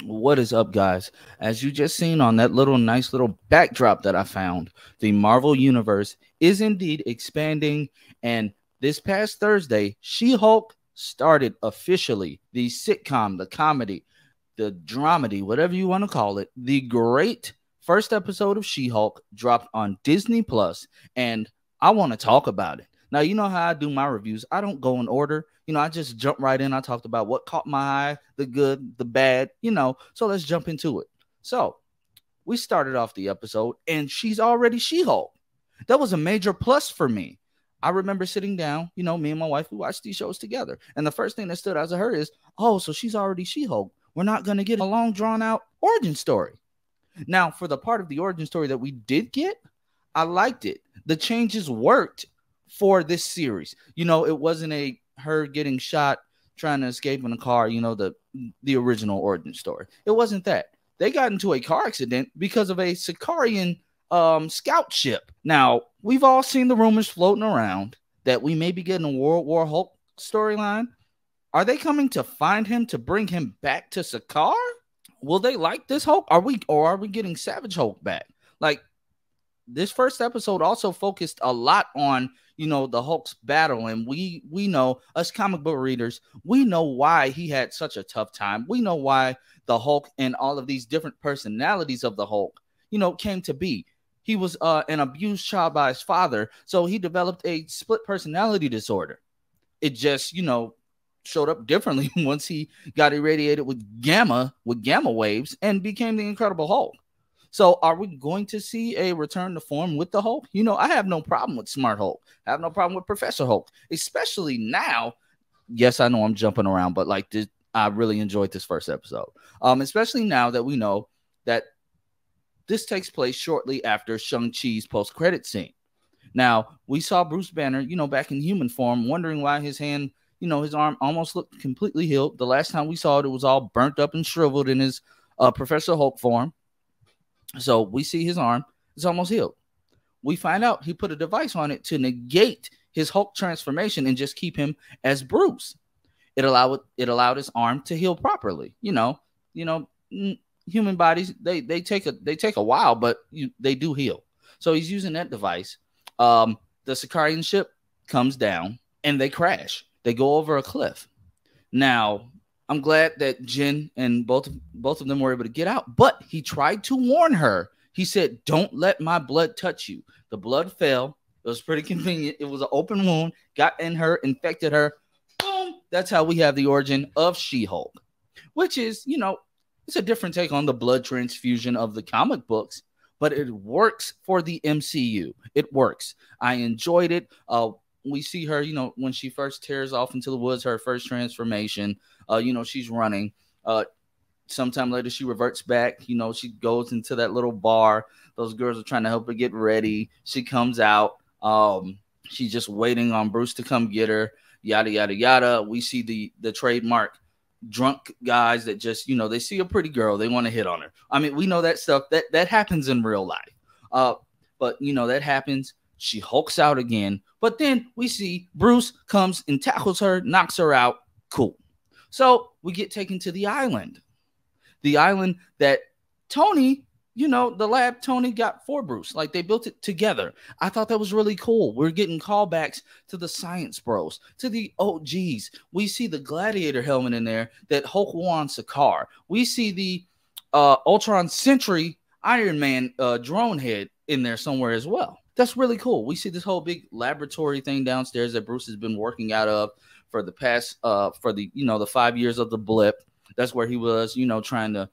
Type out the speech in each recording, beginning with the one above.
What is up, guys? As you just seen on that little nice little backdrop that I found, the Marvel Universe is indeed expanding. And this past Thursday, She Hulk started officially. The sitcom, the comedy, the dramedy, whatever you want to call it, the great first episode of She Hulk dropped on Disney Plus, and I want to talk about it. Now, you know how I do my reviews. I don't go in order. I just jump right in. I talked about what caught my eye, the good, the bad, So let's jump into it. So we started off the episode, and she's already She Hulk. That was a major plus for me. I remember sitting down, me and my wife, we watched these shows together. And the first thing that stood out to her is, oh, so she's already She Hulk. We're not going to get a long, drawn out origin story. Now, for the part of the origin story that we did get, I liked it. The changes worked for this series. It wasn't a her getting shot trying to escape in a car, the original origin story. It wasn't that. They got into a car accident because of a Sicarian scout ship. Now, we've all seen the rumors floating around that we may be getting a World War Hulk storyline. Are they coming to find him to bring him back to Sakaar? Will they like this Hulk? Are we getting Savage Hulk back? Like, this first episode also focused a lot on the Hulk's battle, and we know, us comic book readers, we know why he had such a tough time. We know why the Hulk and all of these different personalities of the Hulk came to be. He was an abused child by his father, so he developed a split personality disorder. It just showed up differently once he got irradiated with gamma waves and became the Incredible Hulk. So are we going to see a return to form with the Hulk? I have no problem with Smart Hulk. I have no problem with Professor Hulk, especially now. Yes, I know I'm jumping around, but like this, I really enjoyed this first episode. Especially now that we know that this takes place shortly after Shang-Chi's post-credit scene. Now, we saw Bruce Banner, back in human form, wondering why his hand, his arm almost looked completely healed. The last time we saw it, it was all burnt up and shriveled in his Professor Hulk form. So we see his arm is almost healed. We find out he put a device on it to negate his Hulk transformation and just keep him as Bruce. It allowed his arm to heal properly. Human bodies they take a while, but they do heal. So he's using that device. The Sicarian ship comes down and they crash. They go over a cliff. Now, I'm glad that Jen and both of them were able to get out, but he tried to warn her. He said, "Don't let my blood touch you." The blood fell. It was pretty convenient. It was an open wound, got in her, infected her. Boom. That's how we have the origin of She-Hulk, which is, it's a different take on the blood transfusion of the comic books, but it works for the MCU. It works. I enjoyed it. We see her, when she first tears off into the woods, her first transformation. She's running. Sometime later, she reverts back. She goes into that little bar. Those girls are trying to help her get ready. She comes out. She's just waiting on Bruce to come get her. Yada, yada, yada. We see the trademark drunk guys that just, they see a pretty girl. They want to hit on her. I mean, we know that stuff. That happens in real life. But, that happens. She hulks out again. But then we see Bruce comes and tackles her, knocks her out. Cool. So we get taken to the island. The island that Tony, the lab Tony got for Bruce. Like, they built it together. I thought that was really cool. We're getting callbacks to the Science Bros, to the OGs. We see the Gladiator helmet in there that Hulk wore on Sakaar. We see the Ultron Sentry Iron Man drone head in there somewhere as well. That's really cool. We see this whole big laboratory thing downstairs that Bruce has been working out of for the past, for the, the 5 years of the blip. That's where he was, trying to,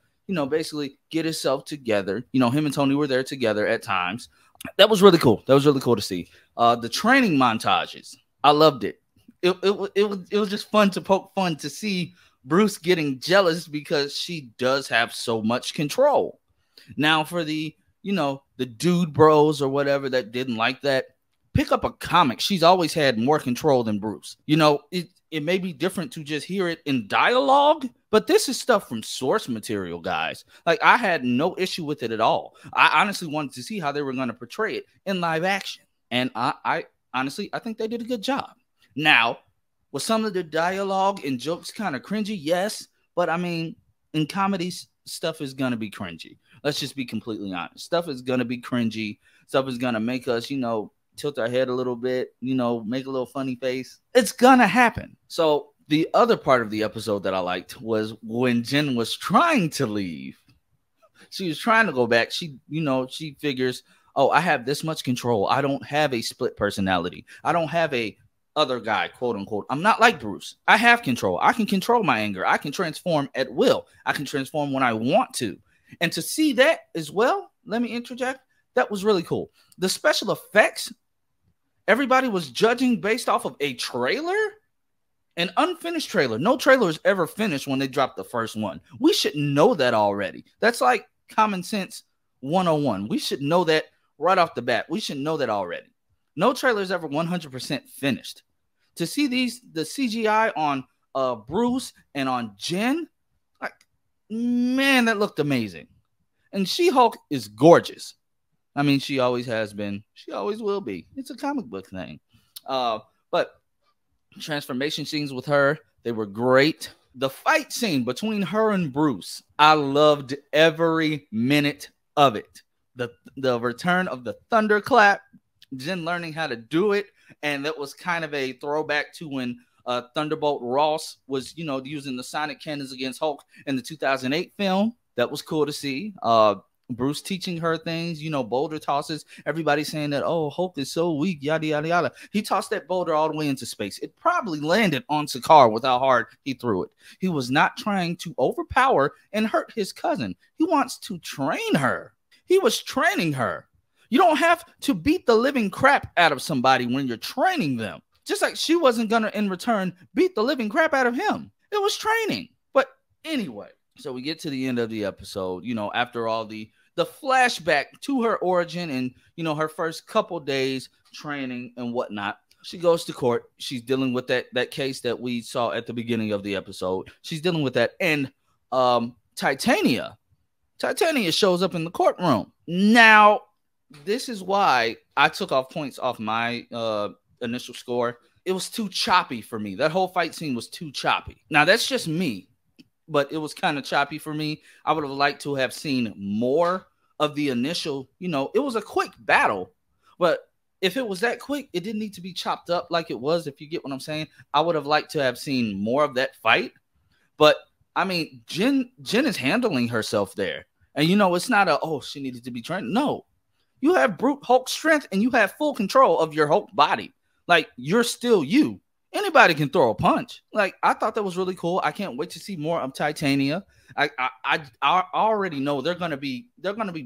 basically get himself together. Him and Tony were there together at times. That was really cool. That was really cool to see. The training montages, I loved it. It was just fun to poke fun to see Bruce getting jealous because she does have so much control. Now, for the the dude bros or whatever that didn't like that, pick up a comic. She's always had more control than Bruce. It may be different to just hear it in dialogue, but this is stuff from source material, guys. Like, I had no issue with it at all. I honestly wanted to see how they were going to portray it in live action. And I honestly, I think they did a good job. Now, was some of the dialogue and jokes kind of cringy? Yes. But I mean, in comedies, stuff is gonna be cringy. Let's just be completely honest. Stuff is gonna be cringy. Stuff is gonna make us, tilt our head a little bit, make a little funny face. It's gonna happen. So the other part of the episode that I liked was when Jen was trying to leave. She was trying to go back. She figures, oh, I have this much control. I don't have a split personality. I don't have a other guy, quote unquote. I'm not like Bruce. I have control. I can control my anger. I can transform at will. I can transform when I want to. And to see that as well, let me interject, that was really cool. The special effects, everybody was judging based off of a trailer, an unfinished trailer. No trailer is ever finished when they drop the first one. We should know that already. That's like common sense 101. We should know that right off the bat. We should know that already. No trailer is ever 100% finished. To see the CGI on Bruce and on Jen, like, man, that looked amazing. And She-Hulk is gorgeous. I mean, she always has been. She always will be. It's a comic book thing. But transformation scenes with her, they were great. The fight scene between her and Bruce, I loved every minute of it. The return of the thunderclap, Jen learning how to do it, and that was kind of a throwback to when Thunderbolt Ross was, using the sonic cannons against Hulk in the 2008 film. That was cool to see. Bruce teaching her things, boulder tosses. Everybody saying that, oh, Hulk is so weak, yada, yada, yada. He tossed that boulder all the way into space. It probably landed on Sakaar with how hard he threw it. He was not trying to overpower and hurt his cousin. He wants to train her. He was training her. You don't have to beat the living crap out of somebody when you're training them. Just like she wasn't going to, in return, beat the living crap out of him. It was training. But anyway, so we get to the end of the episode, after all the flashback to her origin and, her first couple days training and whatnot. She goes to court. She's dealing with that case that we saw at the beginning of the episode. She's dealing with that. And Titania shows up in the courtroom. Now, this is why I took off points off my initial score. It was too choppy for me. That whole fight scene was too choppy. Now, that's just me, but it was kind of choppy for me. I would have liked to have seen more of the initial, it was a quick battle, but if it was that quick, it didn't need to be chopped up like it was, if you get what I'm saying. I would have liked to have seen more of that fight. But, I mean, Jen is handling herself there. And, it's not she needed to be trained. No. You have brute Hulk strength and you have full control of your Hulk body. Like, you're still you. Anybody can throw a punch. Like, I thought that was really cool. I can't wait to see more of Titania. I already know they're gonna be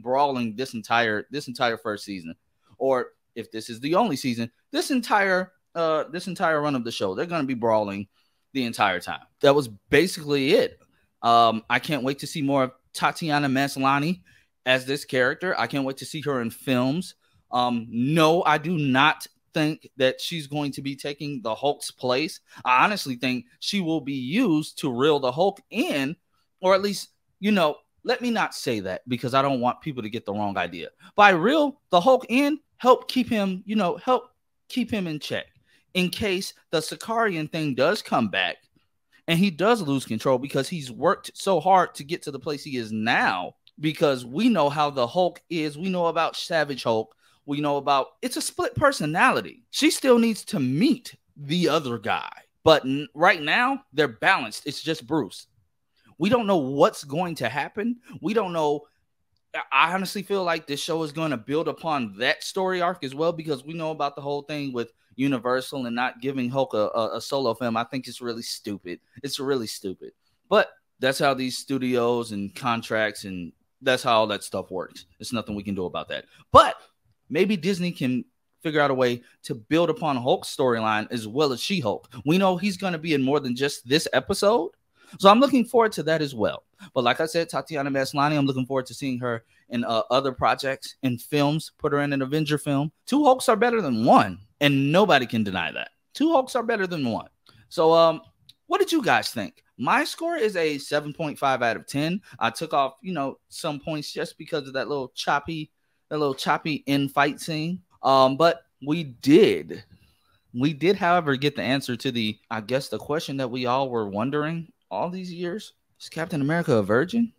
brawling this entire first season, or if this is the only season, this entire run of the show, they're gonna be brawling the entire time. That was basically it. I can't wait to see more of Tatiana Maslany as this character. I can't wait to see her in films. No, I do not think that she's going to be taking the Hulk's place. I honestly think she will be used to reel the Hulk in, or at least, let me not say that because I don't want people to get the wrong idea. By reel the Hulk in, help keep him in check in case the Sakaarian thing does come back and he does lose control, because he's worked so hard to get to the place he is now. Because we know how the Hulk is. We know about Savage Hulk. We know about, it's a split personality. She still needs to meet the other guy. But right now, they're balanced. It's just Bruce. We don't know what's going to happen. We don't know. I honestly feel like this show is going to build upon that story arc as well, because we know about the whole thing with Universal and not giving Hulk a solo film. I think it's really stupid. It's really stupid. But that's how these studios and contracts, and that's how all that stuff works. There's nothing we can do about that. But maybe Disney can figure out a way to build upon Hulk's storyline as well as She-Hulk. We know he's going to be in more than just this episode. So I'm looking forward to that as well. But like I said, Tatiana Maslany, I'm looking forward to seeing her in other projects, in films, put her in an Avenger film. 2 Hulks are better than 1, and nobody can deny that. 2 Hulks are better than 1. So what did you guys think? My score is a 7.5 out of 10. I took off, some points just because of that little choppy in fight scene. But we did, however, get the answer to the question that we all were wondering all these years. Is Captain America a virgin?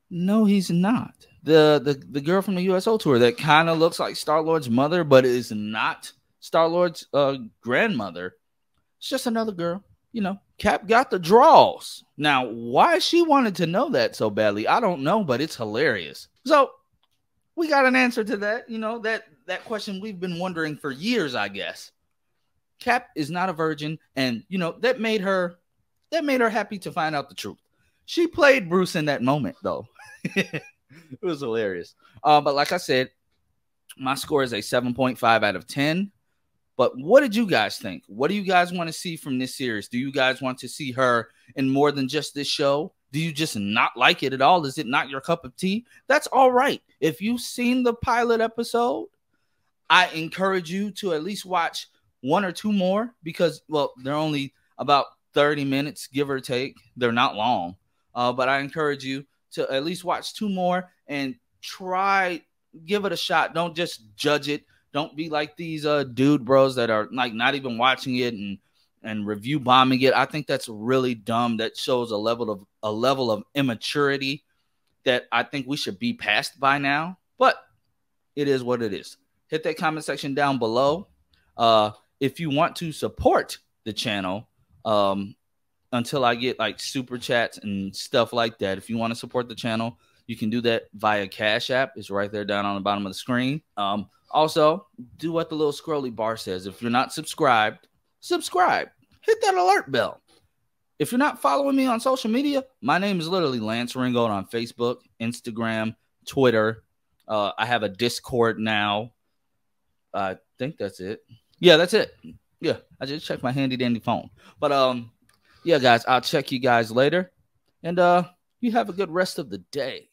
No, he's not. The girl from the USO tour that kind of looks like Star-Lord's mother, but is not Star-Lord's grandmother. It's just another girl. You know, Cap got the draws. Now, why she wanted to know that so badly, I don't know, but it's hilarious. So we got an answer to that. You know, that question we've been wondering for years, I guess. Cap is not a virgin, and you know, that made her happy to find out the truth. She played Bruce in that moment, though. It was hilarious. But like I said, my score is a 7.5 out of 10. But what did you guys think? What do you guys want to see from this series? Do you guys want to see her in more than just this show? Do you just not like it at all? Is it not your cup of tea? That's all right. If you've seen the pilot episode, I encourage you to at least watch one or two more because, well, they're only about 30 minutes, give or take. They're not long. But I encourage you to at least watch two more and give it a shot. Don't just judge it. Don't be like these dude bros that are like not even watching it and review bombing it. I think that's really dumb. That shows a level of immaturity that I think we should be past by now. But it is what it is. Hit that comment section down below. If you want to support the channel, until I get like super chats and stuff like that. If you want to support the channel, you can do that via Cash App. It's right there down on the bottom of the screen. Also, do what the little scrolly bar says. If you're not subscribed, subscribe. Hit that alert bell. If you're not following me on social media, my name is literally Lance Ringgold on Facebook, Instagram, Twitter. I have a Discord now. I think that's it. Yeah, that's it. Yeah, I just checked my handy dandy phone. But yeah, guys, I'll check you guys later. And you have a good rest of the day.